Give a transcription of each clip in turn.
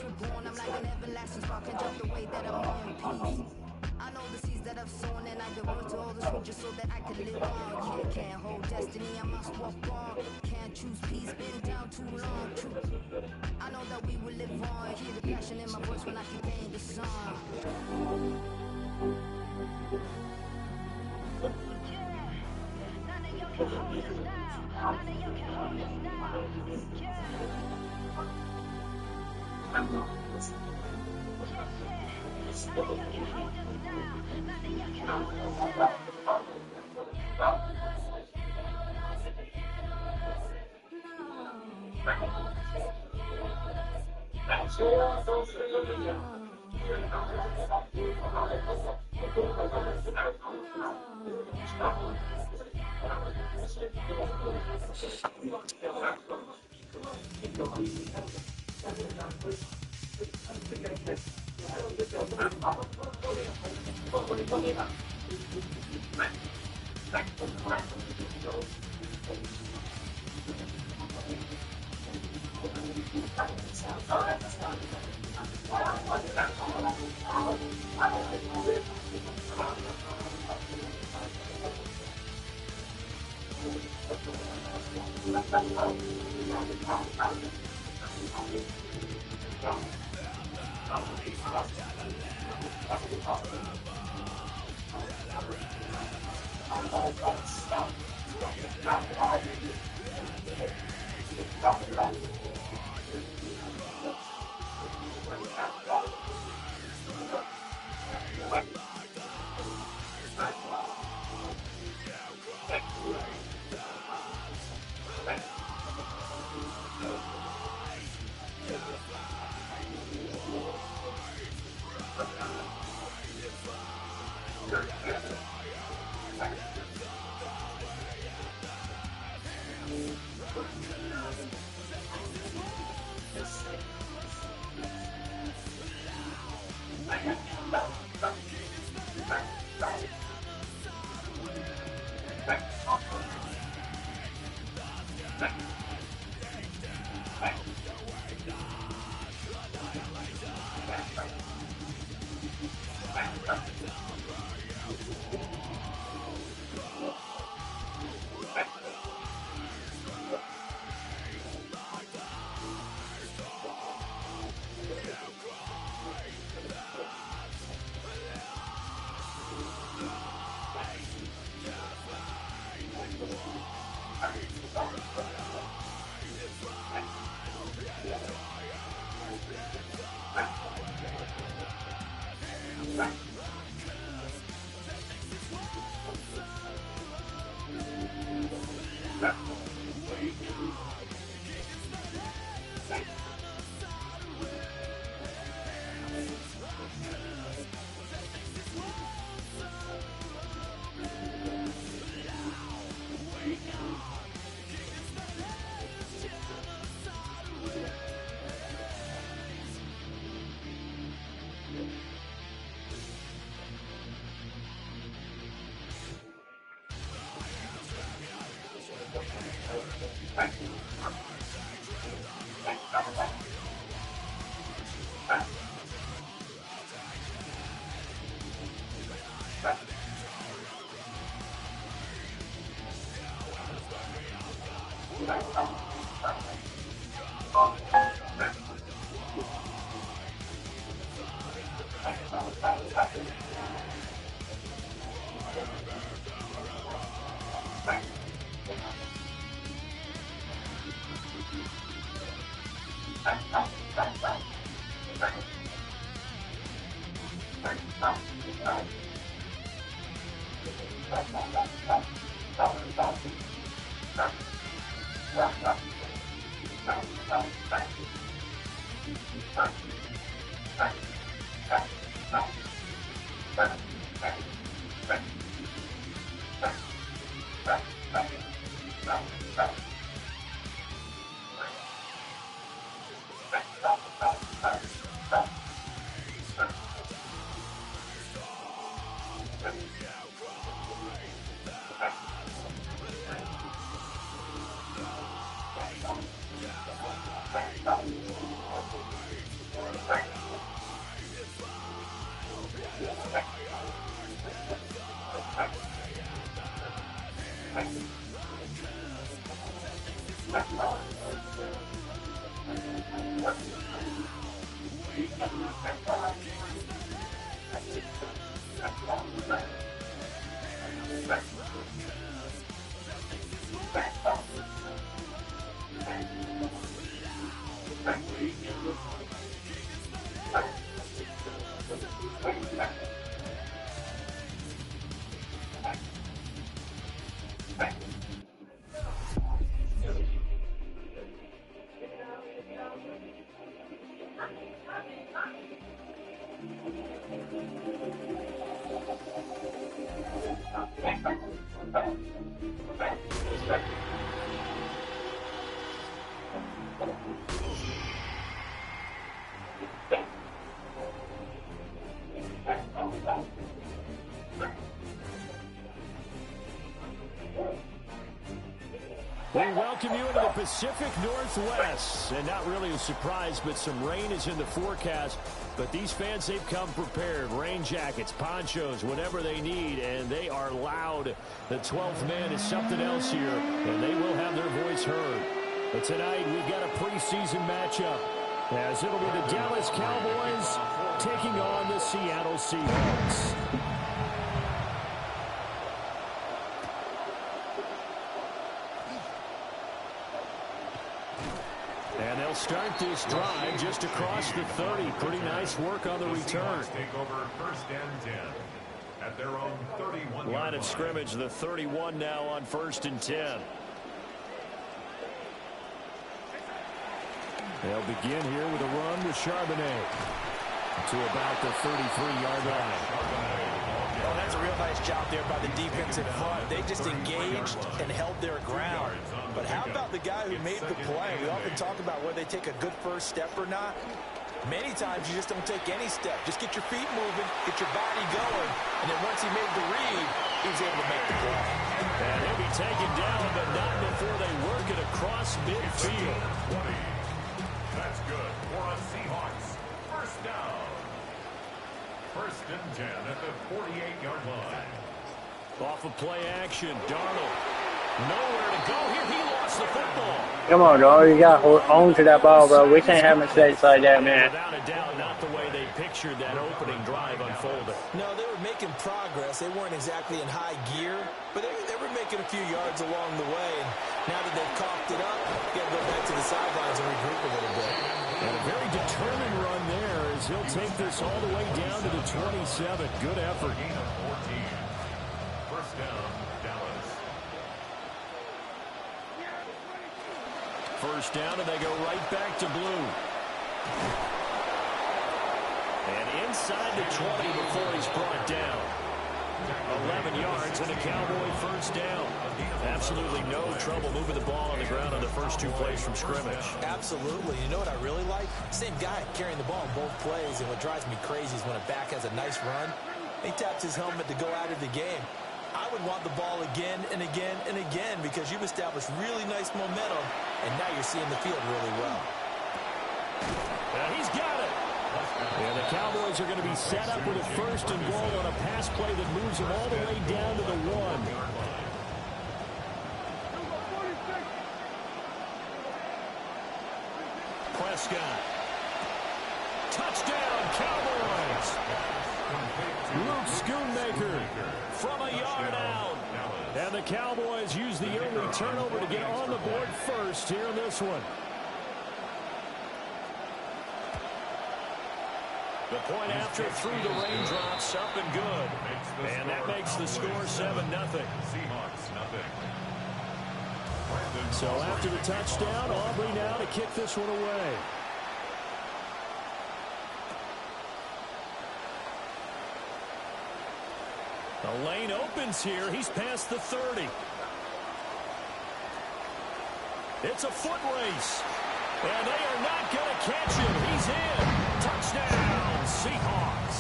reborn. I'm like an everlasting spark, can jump the way that I'm on peace. I know the seeds that I've sown, and I give birth to all the sweet just so that I can live on. Yeah, can't hold destiny, I must walk on. Can't choose peace, been down too long. True. I know that we will live on. Hear the passion in my voice when I keep playing the song. None of y'all can hold us now. None of y'all can hold us now. None of y'all can hold us now. None of y'all can hold us now. We welcome you into the Pacific Northwest, and not really a surprise, but some rain is in the forecast. But these fans, they've come prepared. Rain jackets, ponchos, whatever they need, and they are loud. The 12th man is something else here, and they will have their voice heard. But tonight, we've got a preseason matchup, as it'll be the Dallas Cowboys taking on the Seattle Seahawks. And they'll start this drive just across the 30. Pretty nice work on the return. Take over first and 10 at their own 31. Line of scrimmage, the 31 now on first and 10. They'll begin here with a run with Charbonnet to about the 33-yard line. Oh, that's a real nice job there by the defensive front. They just engaged and held their ground. But how about the guy who made the play? We often talk about whether they take a good first step or not. Many times you just don't take any step. Just get your feet moving, get your body going, and then once he made the read, he was able to make the play. And he'll be taken down, but not before they work it across midfield. That's good for a Seahawks. First down. First and 10 at the 48-yard line. Off of play action, Darnold. Nowhere to go here. He lost the football. Come on, dog. You got to hold on to that ball, bro. We can't have mistakes like that, man. Without a doubt, not the way they pictured that opening drive unfolded. No, they were making progress. They weren't exactly in high gear, but they were making a few yards along the way. And now that they've coughed it up, you got to go back to the sidelines and regroup a little bit. And a very determined run there as he'll take this all the way down to the 27. Good effort. Gain of 14. First down, Dallas. First down, and they go right back to blue. And inside the 20 before he's brought down. 11 yards and a Cowboy first down. Absolutely no trouble moving the ball on the ground on the first two plays from scrimmage. Absolutely. You know what I really like? Same guy carrying the ball in both plays, and what drives me crazy is when a back has a nice run, he taps his helmet to go out of the game. I would want the ball again and again and again because you've established really nice momentum, and now you're seeing the field really well. He's got it. And the Cowboys are going to be set up with a first and goal on a pass play that moves them all the way down to the 1. Prescott. Touchdown, Cowboys. Luke Schoonmaker from a yard out. And the Cowboys use the early turnover to get on the board first here in this one. The point after through the raindrops, up and good. And that makes the score 7-0. Seahawks, nothing. So after the touchdown, Aubrey now to kick this one away. The lane opens here. He's past the 30. It's a foot race. And they are not going to catch him. He's in. Touchdown, Seahawks.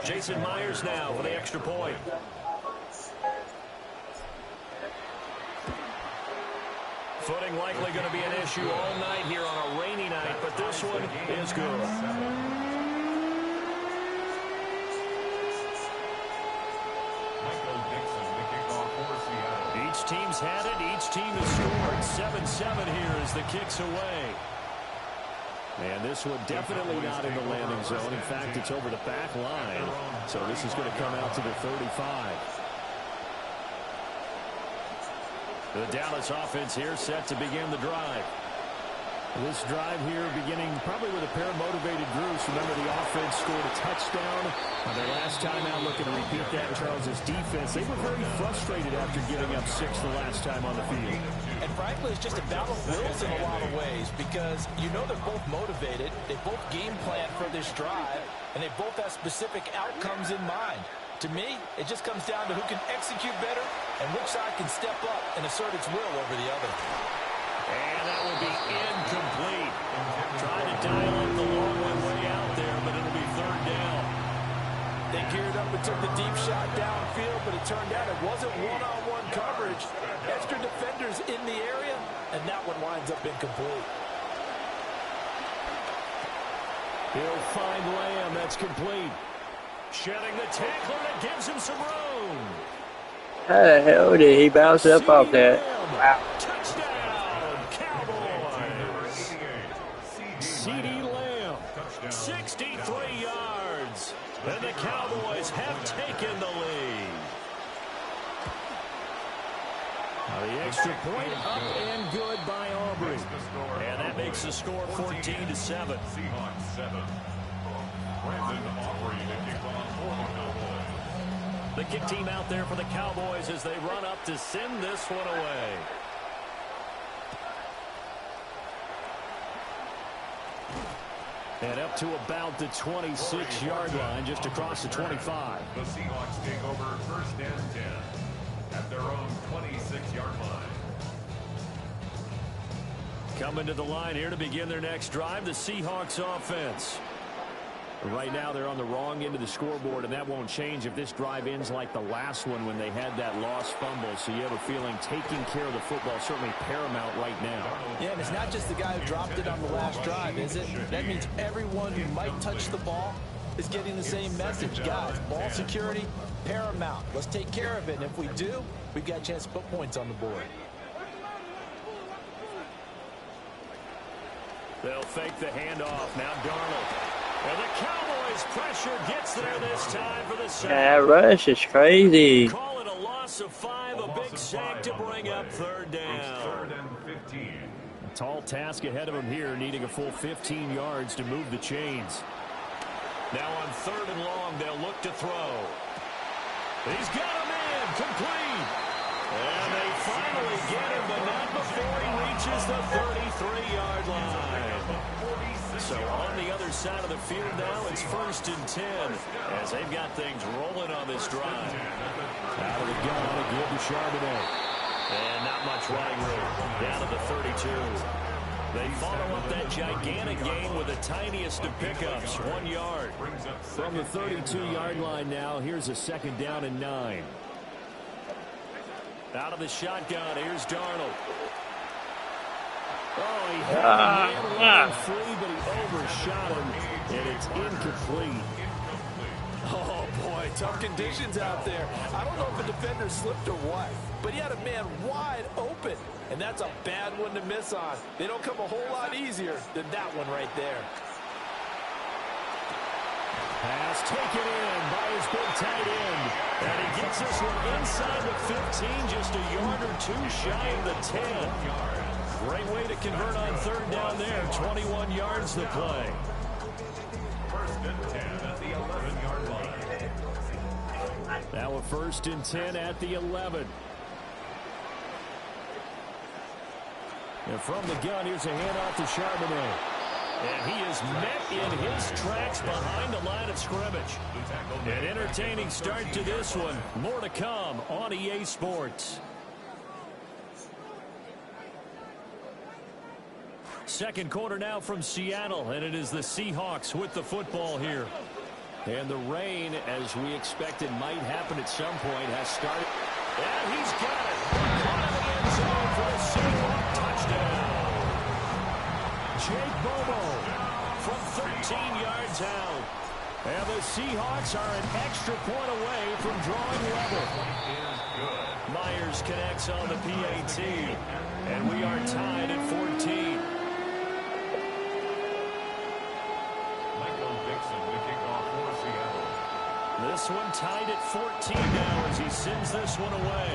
Jason Myers now for the extra point. Footing likely going to be an issue all night here on a rainy night, but this one is good. Each team's had it. Each team has scored. 7-7 here as the kick's away. And this one definitely not in the landing zone. In fact, it's over the back line. So this is going to come out to the 35. The Dallas offense here set to begin the drive. This drive here beginning probably with a pair of motivated groups. Remember, the offense scored a touchdown their last time out. Looking to repeat that. Charles's defense, they were very frustrated after giving up 6 the last time on the field. And frankly, it's just a battle of wills in a lot of ways because you know they're both motivated. They both game plan for this drive, and they both have specific outcomes in mind. To me, it just comes down to who can execute better and which side can step up and assert its will over the other. And that will be incomplete. Trying to dial up the long one way out there, but it'll be 3rd down. They geared up and took the deep shot downfield, but it turned out it wasn't one-on-one coverage. Extra defenders in the area, and that one winds up incomplete. He'll find Lamb. That's complete. Shedding the tackler that gives him some room. How the hell did he bounce up off that? Wow. Touchdown, Cowboys. CeeDee Lamb, 63 yards. And the Cowboys have taken the lead. Now the extra point up and good by Aubrey. And that makes the score 14-7. Seahawks 7. Brandon Aubrey to kick off for the Cowboys. The kick team out there for the Cowboys as they run up to send this one away. And up to about the 26-yard line, just across the 25. The Seahawks take over 1st and 10 at their own 26-yard line. Coming to the line here to begin their next drive, the Seahawks offense. Right now they're on the wrong end of the scoreboard, and that won't change if this drive ends like the last one when they had that lost fumble. So you have a feeling taking care of the football certainly paramount right now. Yeah, and it's not just the guy who dropped it on the last drive, is it? That means everyone who might touch the ball is getting the same message. Guys, ball security, paramount. Let's take care of it, and if we do, we've got a chance to put points on the board. They'll fake the handoff. Now Darnold. And the Cowboys pressure gets there this time for the sack. That rush is crazy. Call it a loss of 5, a big sack to bring up 3rd down. 3rd and 15. A tall task ahead of him here, needing a full 15 yards to move the chains. Now on 3rd and long, they'll look to throw. He's got him in, complete. And they finally get him, but not before he reaches the 33-yard line. So on the other side of the field now, it's 1st and 10 as they've got things rolling on this drive. Out of the gun, again to Charbonnet. And not much running room. Down to the 32. They follow up that gigantic gain with the tiniest of pickups, 1 yard. From the 32-yard line now, here's a 2nd down and 9. Out of the shotgun, here's Darnold. Oh, he had him free, but he overshot him, and it's incomplete. Oh, boy, tough conditions out there. I don't know if the defender slipped or what, but he had a man wide open, and that's a bad one to miss on. They don't come a whole lot easier than that one right there. Pass taken in by his big tight end, and he gets this one inside the 15, just a yard or 2 shy of the 10. Great way to convert on 3rd down there. 21 yards to play. 1st and 10 at the 11-yard line. Now a 1st and 10 at the 11. And from the gun, here's a handoff to Charbonnet. And he is met in his tracks behind the line of scrimmage. An entertaining start to this one. More to come on EA Sports. Second quarter now from Seattle, and it is the Seahawks with the football here. And the rain, as we expected might happen at some point, has started. And he's got it. Caught in the end zone for a Seahawk touchdown. Jake Bobo from 13 yards out. And the Seahawks are an extra point away from drawing level. Myers connects on the PAT. And we are tied at 14. This one tied at 14 now as he sends this one away.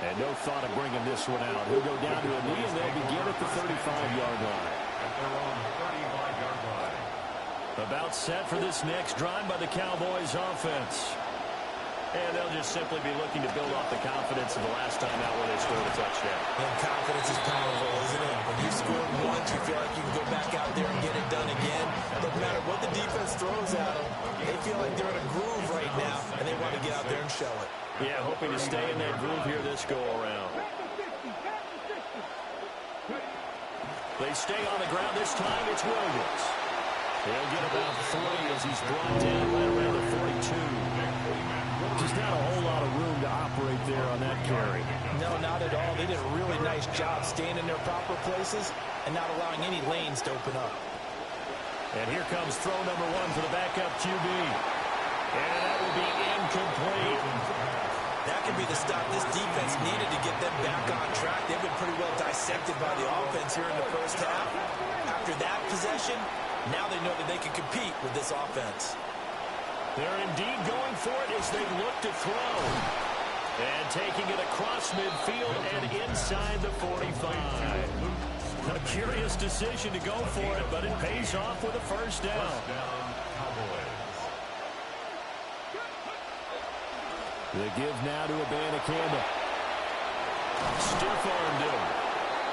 And no thought of bringing this one out. He'll go down to a knee, and they'll begin at the 35-yard line. At their own 35-yard line. About set for this next drive by the Cowboys offense. And they'll just simply be looking to build off the confidence of the last time out where they scored a touchdown. And confidence is powerful, isn't it? When you score once, you feel like you can go back out there and get it done again. Doesn't matter what the defense throws at them. They feel like they're in a groove right now, and they want to get out there and show it. Yeah, hoping to stay in that groove here this go-around. They stay on the ground this time. It's Williams. He'll get about 3 as he's brought down right around the 42. Just not a whole lot of room to operate there on that carry. No, not at all. They did a really nice job staying in their proper places and not allowing any lanes to open up. And here comes throw number 1 for the backup QB. And that will be incomplete. That could be the stop this defense needed to get them back on track. They've been pretty well dissected by the offense here in the first half. After that possession, now they know that they can compete with this offense. They're indeed going for it as they look to throw. And taking it across midfield and inside the 45. A curious decision to go for it, but it pays off with a first down. The give now to Abanikanda. Stiff-armed him.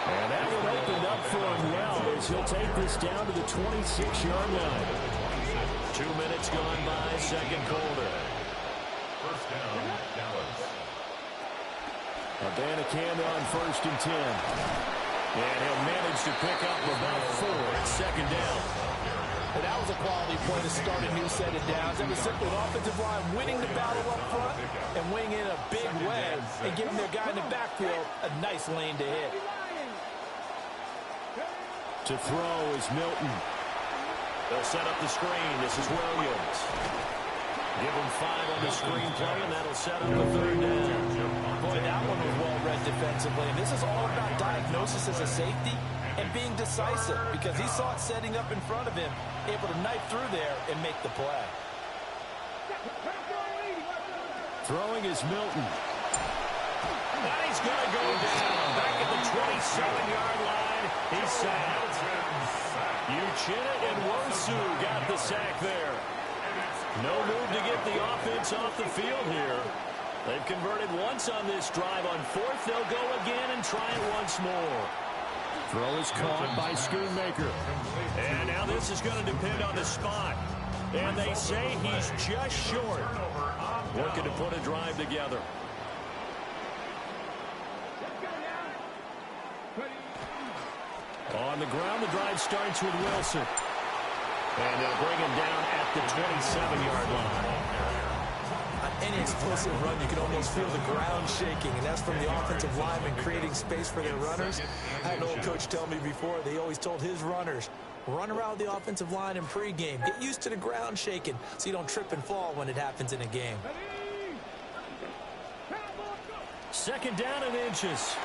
And that one opened up for him well as he'll take this down to the 26-yard line. 2 minutes gone by, second quarter. First down, Dallas. Abanikanda on 1st and 10. And he'll manage to pick up about 4 at second down. And that was a quality play to start a new set of downs. That was simply an offensive line winning the battle up front and winning in a big way and giving their guy in the backfield a nice lane to hit. To throw is Milton. They'll set up the screen. This is Williams. Give him 5 on the screen play, and that'll set up the 3rd down. Boy, that one was well read defensively. And this is all about diagnosis as a safety and being decisive because he saw it setting up in front of him, able to knife through there and make the play. Throwing is Milton. And he's going to go down back at the 27-yard line. He's sacked. Uchenna and Wosu got the sack there. No move to get the offense off the field here. They've converted once on this drive. On 4th, they'll go again and try it once more. Throw is caught by Schoonmaker. And now this is going to depend on the spot. And they say he's just short. Looking to put a drive together. On the ground, the drive starts with Wilson. And they'll bring him down at the 27-yard line. On any explosive run, you can almost feel the ground shaking, and that's from the offensive linemen creating space for their runners. I had an old coach tell me before, they always told his runners, run around the offensive line in pregame. Get used to the ground shaking so you don't trip and fall when it happens in a game. 2nd down and inches.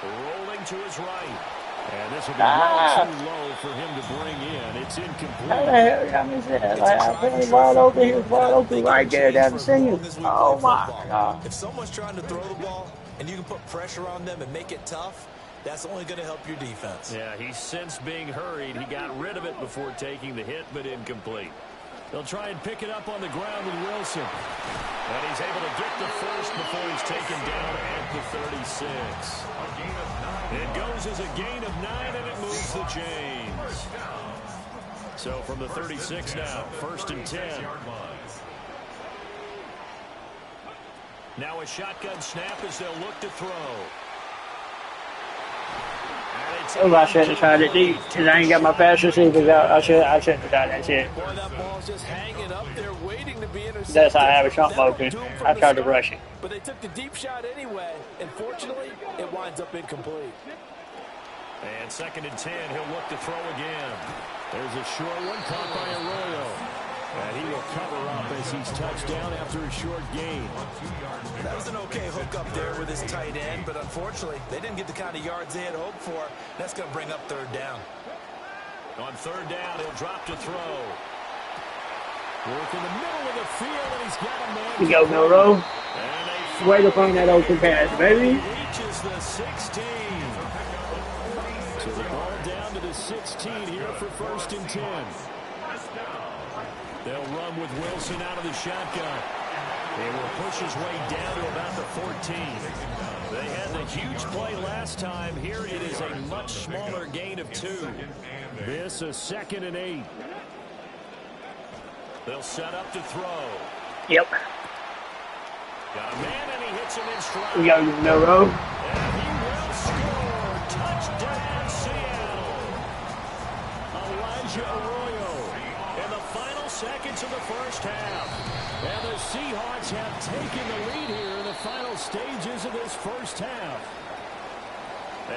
Rolling to his right. And this will be way too low for him to bring in. It's incomplete. How the hell y'all miss that? Like, I put the ball over here, ball open right there down the center. Oh, my God. If someone's trying to throw the ball and you can put pressure on them and make it tough, that's only going to help your defense. Yeah, he's since being hurried. He got rid of it before taking the hit, but incomplete. They'll try and pick it up on the ground with Wilson. And he's able to get the first before he's taken down at the 36. It goes as a gain of 9, and it moves the chains. So from the 36 now, 1st and 10. Now a shotgun snap as they'll look to throw. Oh, I shouldn't have tried it deep because I ain't got my pass receivers out. I shouldn't have done that shit. Boy, that ball's just hanging up there waiting to be intercepted. That's how I have a shot motion. I tried to rush it. But they took the deep shot anyway, and fortunately, it winds up incomplete. And 2nd and 10, he'll look to throw again. There's a short one caught by Arroyo. And he will cover up as he's touched down after a short gain. That was an okay hook up there with his tight end, but unfortunately, they didn't get the kind of yards they had hoped for. That's going to bring up 3rd down. On 3rd down, he'll drop to throw. Work in the middle of the field, and he's got a man. You go, Milrow. And they Way to find that open pass, baby. Reaches the 16. So the ball down to the 16 here for 1st and 10. They'll run with Wilson out of the shotgun. He will push his way down to about the 14. They had the huge play last time. Here it is a much smaller gain of 2. This a 2nd and 8. They'll set up to throw. Yep. Got a man and he hits him in stride. We got you, Milrow. And he will score. Touchdown, Seattle. Elijah Arroyo in the final seconds of the first half. And the Seahawks have taken the lead here in the final stages of this first half.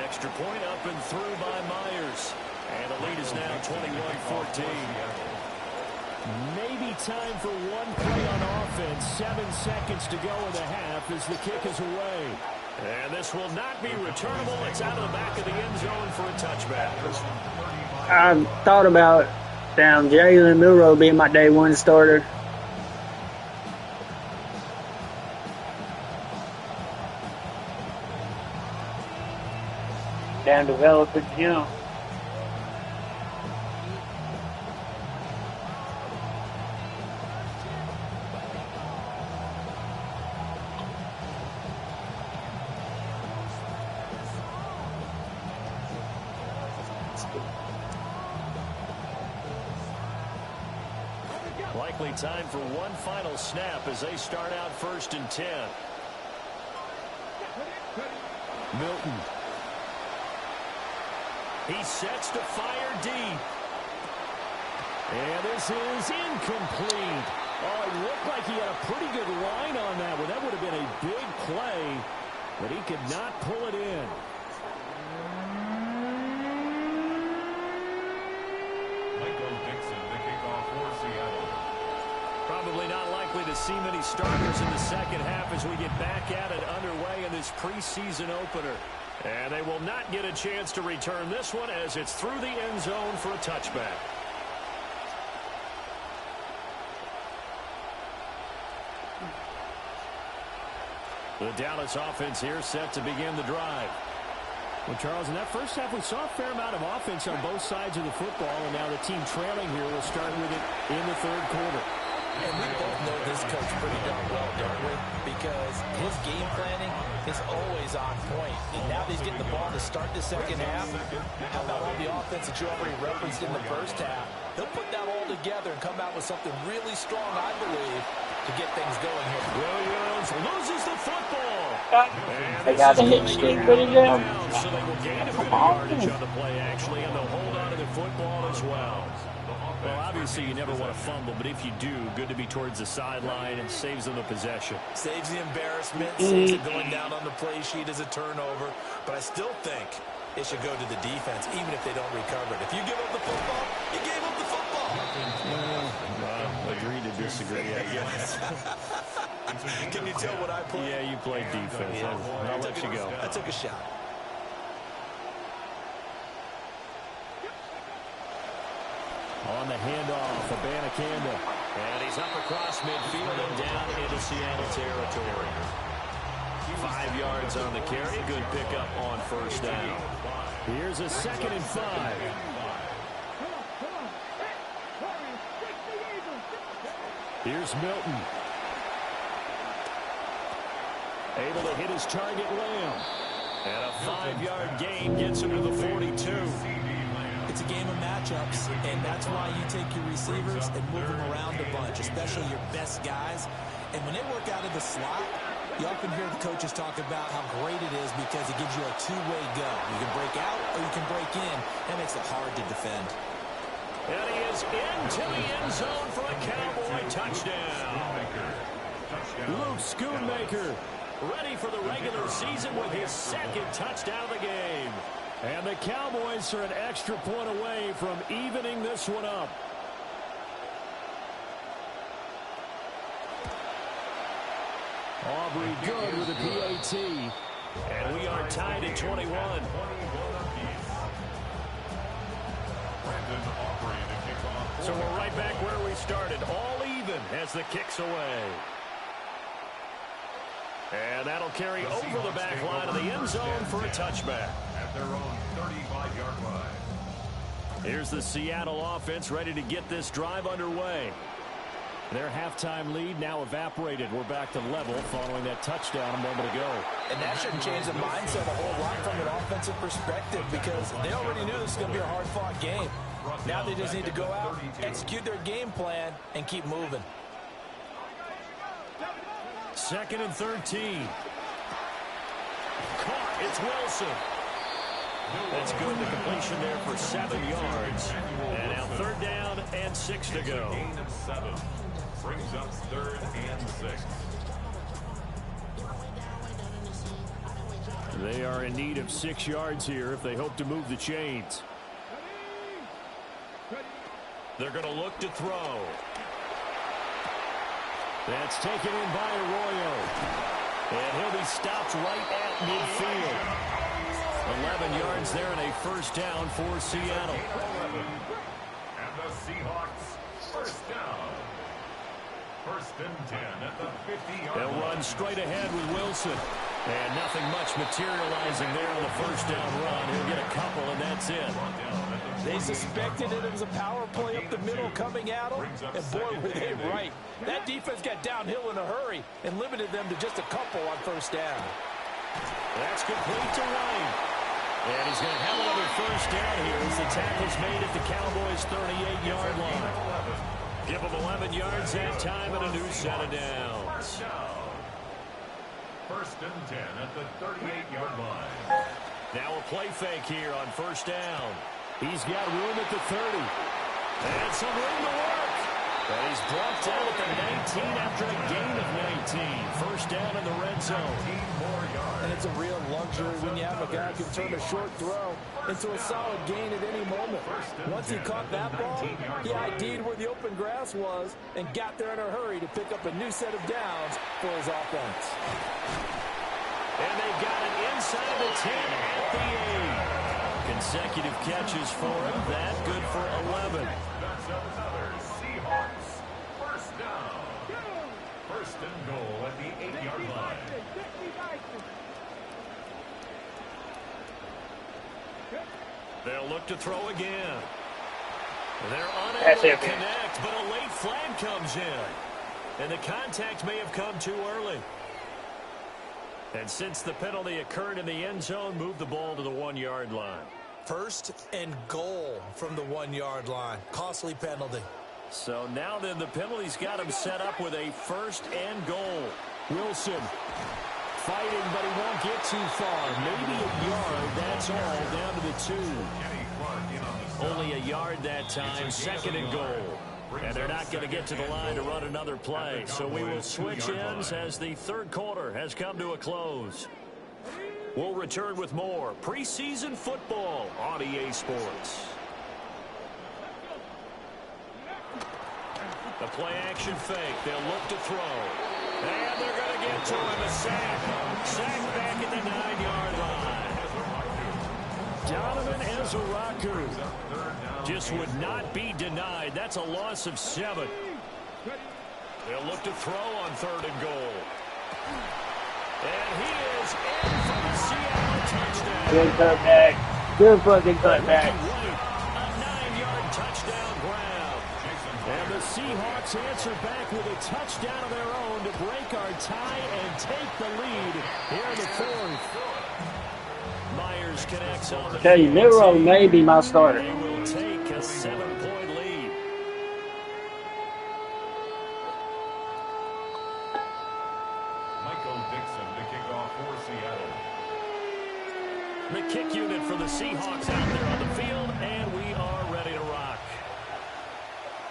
Extra point up and through by Myers. And the lead is now 21-14. Maybe time for one play on offense. 7 seconds to go in the half as the kick is away. And this will not be returnable. It's out of the back of the end zone for a touchback. I thought about Jalen Milrow being my day 1 starter. Down developing him. Likely time for one final snap as they start out 1st and 10. Milton. He sets to fire deep. And this is incomplete. Oh, it looked like he had a pretty good line on that one. That would have been a big play, but he could not pull it in. Probably not likely to see many starters in the second half as we get back at it underway in this preseason opener. And they will not get a chance to return this one as it's through the end zone for a touchback. The Dallas offense here set to begin the drive. Well, Charles, in that first half, we saw a fair amount of offense on both sides of the football, and now the team trailing here will start with it in the 3rd quarter. And we both know this coach pretty darn well, don't we? Because his game planning is always on point. And now that he's getting the ball to start the second half, how about all the offense that you already referenced in the first half? He'll put that all together and come out with something really strong, I believe, to get things going here. Williams loses the football. They got a hit streak pretty down. So they will gain a bit of yardage on the play, actually, and they'll hold on to the football as well. Well, obviously, you never want to fumble, but if you do, good to be towards the sideline and saves them the possession. Saves the embarrassment, saves it going down on the play sheet as a turnover. But I still think it should go to the defense, even if they don't recover it. If you give up the football, you gave up the football. Agree to disagree, I guess. Can you tell what I played? Yeah, you played defense. Yeah. I'll let you go. I took a shot. On the handoff, Abanikanda. And he's up across midfield and down into Seattle territory. 5 yards on the carry. Good pickup on 1st down. Here's a 2nd and 5. Here's Milton. Able to hit his target, Lamb. And a 5-yard gain gets him to the 42. It's a game of matchups, and that's why you take your receivers and move them around a bunch, especially your best guys. And when they work out of the slot, you often hear the coaches talk about how great it is because it gives you a two-way go. You can break out or you can break in. That makes it hard to defend. And he is into the end zone for a Cowboy touchdown. Luke Schoonmaker ready for the regular season with his 2nd touchdown of the game. And the Cowboys are an extra point away from evening this one up. Aubrey good with a PAT. And we are tied at 21. So we're right back where we started. All even as the kick's away. And that'll carry over the back line of the end zone for a touchback. At their own 35-yard line. Here's the Seattle offense ready to get this drive underway. Their halftime lead now evaporated. We're back to level following that touchdown a moment ago. And that shouldn't change the mindset a whole lot from an offensive perspective because they already knew this was going to be a hard-fought game. Now they just need to go out, execute their game plan, and keep moving. 2nd and 13. Caught. It's Wilson. That's good. The completion there for 7 yards. And now 3rd down and 6 to go. Gain of 7. Brings up 3rd and 6. They are in need of 6 yards here if they hope to move the chains. They're going to look to throw. That's taken in by Arroyo. And he'll be stopped right at midfield. 11 yards there and a 1st down for Seattle. And the Seahawks, 1st down. 1st and 10 at the 50-yard line. They'll run straight ahead with Wilson. And nothing much materializing there on the 1st down run. He'll get a couple, and that's it. They suspected it was a power play up the middle coming at them, and boy, were they right. That defense got downhill in a hurry and limited them to just a couple on 1st down. That's complete to Wright. And he's going to have another 1st down here as the tackle's made at the Cowboys' 38-yard line. Give them 11 yards that time and a new set of downs. 1st and 10 at the 38-yard line. Now a play fake here on 1st down. He's got room at the 30. And some room to work. And he's brought down at the 19 after a gain of 19. 1st down in the red zone. And it's a real luxury when you have a guy who can turn a short throw into a solid gain at any moment. Once he caught that ball, he ID'd where the open grass was and got there in a hurry to pick up a new set of downs for his offense. And they've got it inside the 10 at the 8. Consecutive catches for him. That good for 11. That's another Seahawks 1st down. 1st and goal at the 8-yard line. They'll look to throw again. They're unable to connect, but a late flag comes in. And the contact may have come too early. And since the penalty occurred in the end zone, move the ball to the 1-yard line. 1st and goal from the 1-yard line. Costly penalty. So now then the penalty's got him set up with a 1st and goal. Wilson fighting, but he won't get too far. Maybe a yard, that's all, down to the 2. Only a yard that time, 2nd and goal. And they're not going to get to the line to run another play. So we will switch ends as the 3rd quarter has come to a close. We'll return with more preseason football on EA Sports. The play-action fake. They'll look to throw. And they're going to get to him. A sack. Sack back at the 9-yard line. Donovan Ezeraku just would not be denied. That's a loss of 7. They'll look to throw on 3rd and goal. And he is in for the Seattle touchdown. Good cutback. Good fucking cutback. A 9-yard touchdown grab. And the Seahawks answer back with a touchdown of their own to break our tie and take the lead here in the 4th. Myers connects on the Tell you, Miro may be my starter. They will take a 7-point lead. Michael Dixon to kick off for Seattle. The kick unit for the Seahawks out there on the field, and we are ready to rock.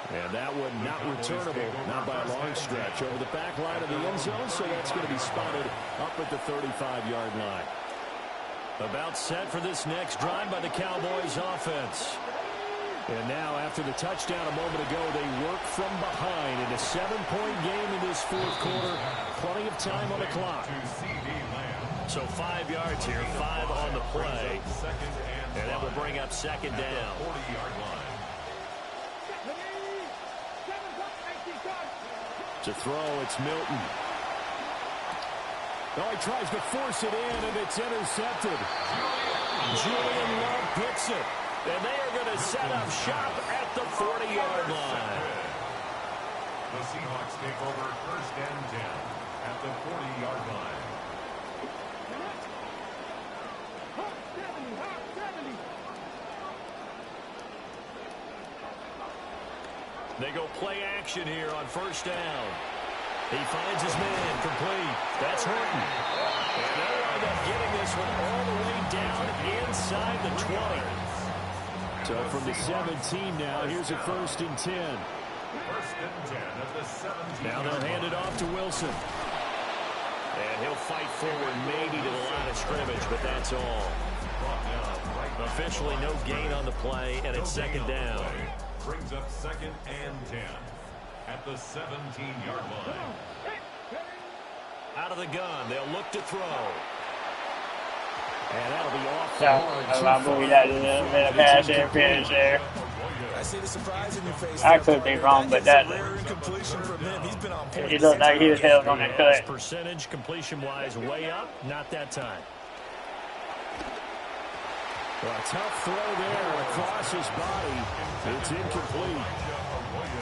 And that one not returnable, not by a long stretch, over the back line of the end zone, so that's going to be spotted up at the 35-yard line. About set for this next drive by the Cowboys offense. And now, after the touchdown a moment ago, they work from behind in a 7-point game in this 4th quarter. Plenty of time on the clock. So 5 yards here, 5 on the play. And that will bring up 2nd down. 40-yard line. To throw, it's Milton. Oh, he tries to force it in, and it's intercepted. Julian Love picks it. And they are going to set up shop at the 40-yard line. The Seahawks take over first and 10 at the 40-yard line. They go play action here on first down. He finds his man complete. That's Horton. And they'll wind up getting this one all the way down inside the 20. So from the 17 now, here's a first and 10. First and 10 at the 17. Now they'll hand it off to Wilson. And he'll fight forward maybe to the line of scrimmage, but that's all. Officially no gain on the play, and it's second down. Brings up second and 10 at the 17-yard line. Out of the gun, they'll look to throw. And that'll be off the I believe that is a pass interference there. I see the surprise in your face. I could be wrong, but that it looked like he was held on the cut. Percentage completion-wise way up, not that time. Well, a tough throw there across his body. It's incomplete.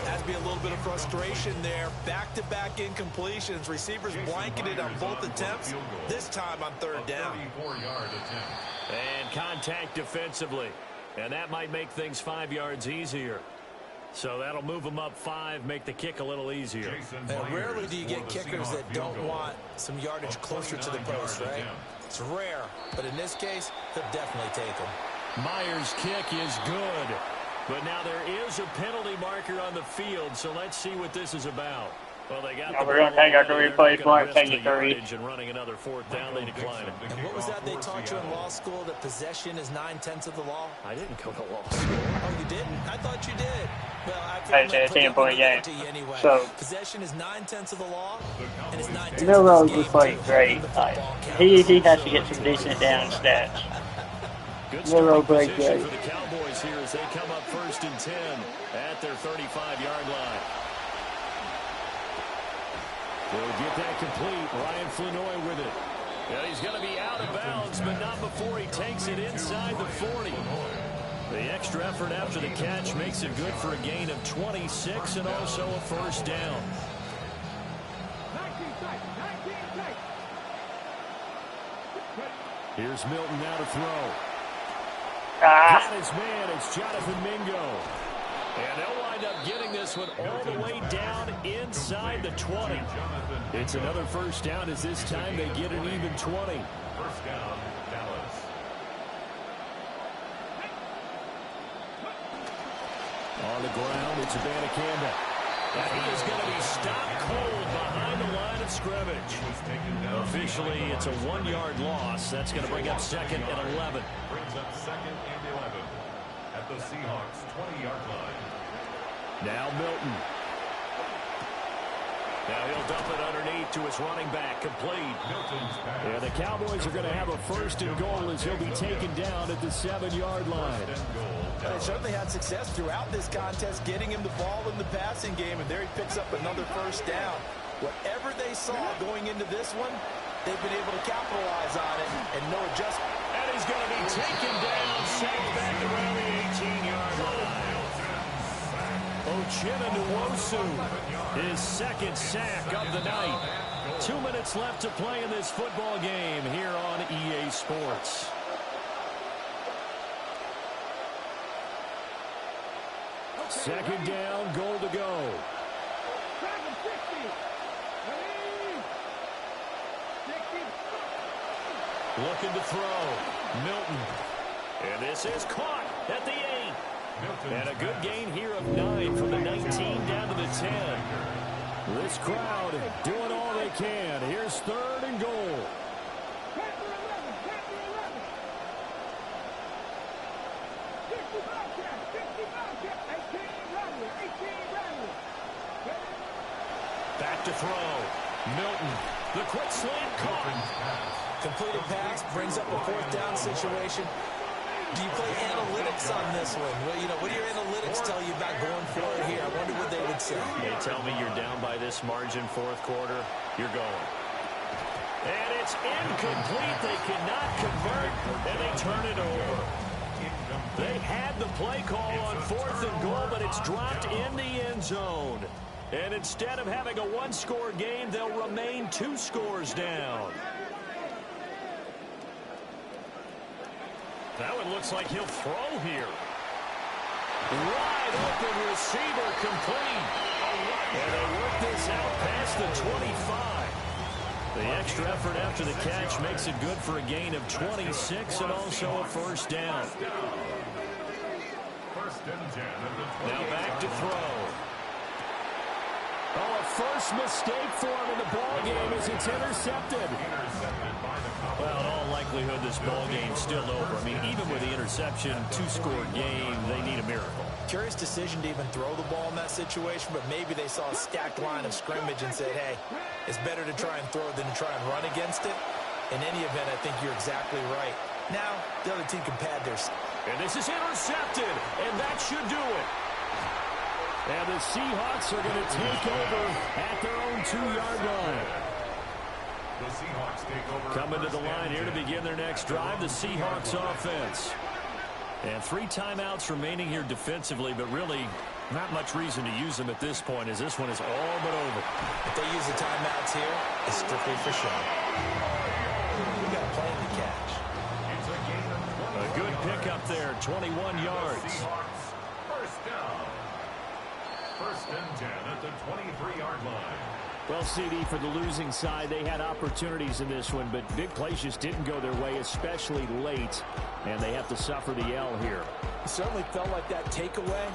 Has to be a little bit of frustration there. Back-to-back incompletions. Receivers blanketed on both attempts. This time on third down. And contact defensively. And that might make things 5 yards easier. So that'll move them up 5, make the kick a little easier. And rarely do you get kickers that don't want some yardage closer to the post, right? It's rare, but in this case, they'll definitely take them. Myers' kick is good. But now there is a penalty marker on the field, so let's see what this is about. Well, they got we're going to take our 3 replay for it, take it 3. And running another fourth down, they decline it. And what was that they taught you in law school, that possession is 9/10 of the law? I didn't go to law school. Oh, you didn't? I thought you did. Well, I It's a 10-point game. Anyway. So possession is 9/10 of the law, and it's 9/10 Milroe just played great. Like, he has to get some decent down stats. Milroe played great. For the Cowboys here as they come up first and 10 at their 35-yard line. They'll get that complete. Ryan Flanoy with it. Yeah, he's going to be out of bounds, but not before he takes it inside the 40. The extra effort after the catch makes it good for a gain of 26 and also a first down. Here's Milton now to throw. Got his man. It's Jonathan Mingo. And they'll wind up getting this one all the way down inside the 20. It's another first down as this time they get an even 20. First down, Dallas. On the ground, it's Abanikanda. And he is going to be stopped cold behind the line of scrimmage. Officially, it's a 1-yard loss. That's going to bring up second and 11. Brings up second and 11 at the Seahawks 20-yard line. Now Milton. Now he'll dump it underneath to his running back, complete. Yeah, the Cowboys are going to have a first and goal as he'll be taken down at the 7-yard line. They certainly had success throughout this contest, getting him the ball in the passing game, and there he picks up another first down. Whatever they saw going into this one, they've been able to capitalize on it, and no adjustment. And he's going to be taken down, sacked back around the 18-yard line. Uchenna Nwosu, his second sack of the night. 2 minutes left to play in this football game here on EA Sports. Second down, goal to go. Looking to throw. Milton. And this is caught at the 8. And a good gain here of 9 from the 19 down to the 10. This crowd doing all they can. Here's third and goal. Back to throw. Milton. The quick slant caught. Completed pass brings up a fourth down situation. Do you play analytics on this one? Well, you know, what do your analytics tell you about going forward here? I wonder what they would say. They tell me you're down by this margin fourth quarter, you're going. And it's incomplete. They cannot convert, and they turn it over. They had the play call on 4th and goal, but it's dropped in the end zone. And instead of having a one-score game, they'll remain 2 scores down. Now it looks like he'll throw here. Wide open receiver complete. And they work this out past the 25. The extra effort after the catch makes it good for a gain of 26 and also a first down. Now back to throw. Oh, a first mistake for him in the ballgame as it's intercepted. Well, in all likelihood, this ballgame's still over. I mean, even with the interception, 2-score game, they need a miracle. Curious decision to even throw the ball in that situation, but maybe they saw a stacked line of scrimmage and said, hey, it's better to try and throw than to try and run against it. In any event, I think you're exactly right. Now, the other team can pad their... And this is intercepted, and that should do it. And the Seahawks are going to take over at their own 2-yard line. The Seahawks take over. Coming to the line here to begin their next drive, the Seahawks offense. And 3 timeouts remaining here defensively, but really not much reason to use them at this point as this one is all but over. If they use the timeouts here, it's strictly for show. We got a play in the catch. It's a gain of 20. A good pickup there, 21 yards. First down. First and 10 at the 23-yard line. Well, CD, for the losing side, they had opportunities in this one, but big plays just didn't go their way, especially late, and they have to suffer the L here. It certainly felt like that takeaway.